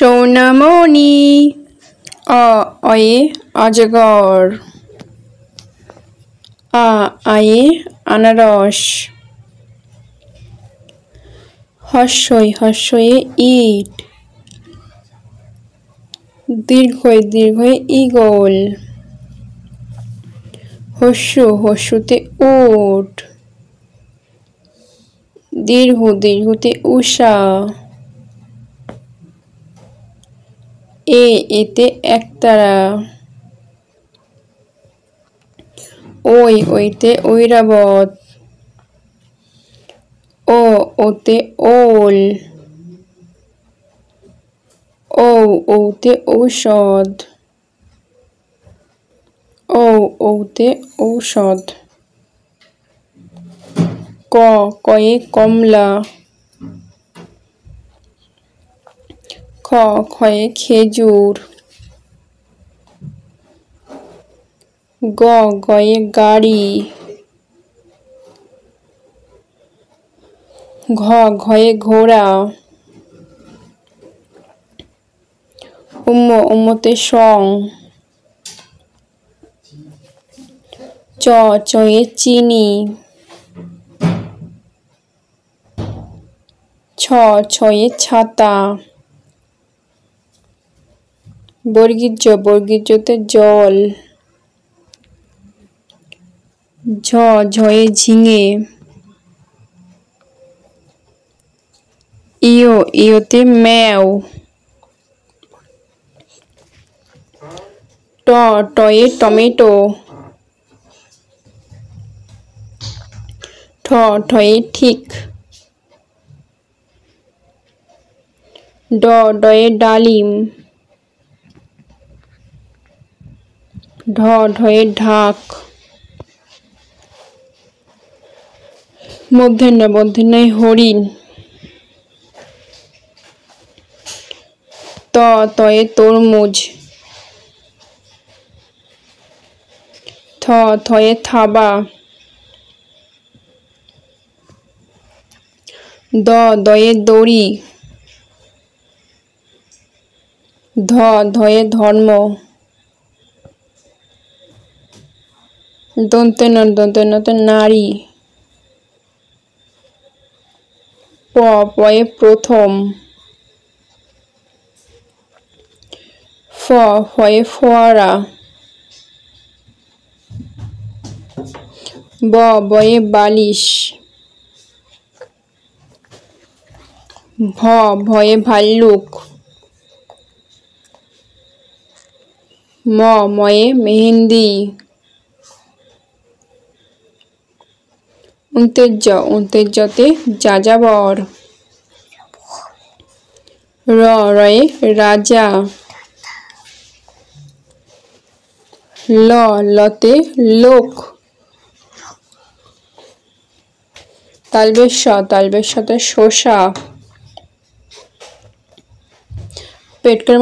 সোনামণি। অয়ে অজগর। আয়ে আনারস। হর্ষয়ে ইট। দীর্ঘয়ে ঈগল। হর্ষুতে উট। দীর্ঘতে উষা। এতে একতারা। ওইতে ঐরাবত। ওতে ওল। ওতে ঔষধ। ওতে ঔষধ। কয়ে কমলা। খয়ে খেজুর। গয়ে গাড়ি। ঘয়ে ঘোড়া। উম্মতে সং। চয়ে চিনি। ছয়ে ছাতা। বর্গীযতে জল। ঝয়ে ঝিঙে। ইয়োতে ম্যাও। টয়ে টমেটো। ঠয়ে ঠিক। ডয়ে ডালিম। ঢয়ে ঢাক। মূর্ধন্যয় হরিণ। তয়ে তরমুজ। থয়ে থাবা। দয়ে দড়ি। ধয়ে ধর্ম। দন্তে নারী। পয়ে প্রথম। ফয়ে ফোয়ারা। বয়ে বালিশ। ভয়ে ভাল্লুক। ময়ে মেহেন্দি। উন্তেজ্যতে যাযাবর। রয়ে রাজা। লতে লোক। তালবেশতে শসা। পেটকার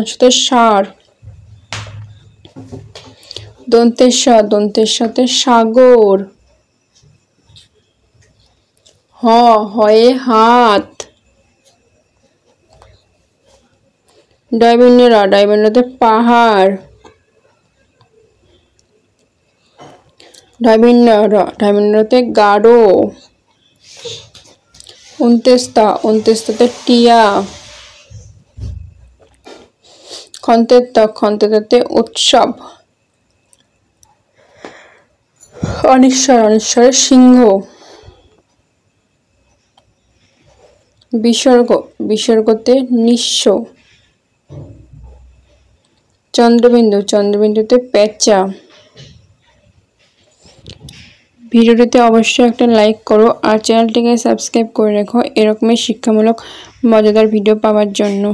সাথে সার। দন্তের সাগর। হয়ে হাত। ডয়বন্যতে পাহাড়। ঢয়বন্যতে গাঢ়। অন্ত্যেস্তাতে টিয়া। খন্তেতে উৎসব। অনিশ্বরে সিংহ। বিসর্গতে নিঃস্ব। চন্দ্রবিন্দুতে পেঁচা। ভিডিওটিতে অবশ্যই একটা লাইক করো আর চ্যানেলটিকে সাবস্ক্রাইব করে রেখো এরকমই শিক্ষামূলক মজাদার ভিডিও পাওয়ার জন্য।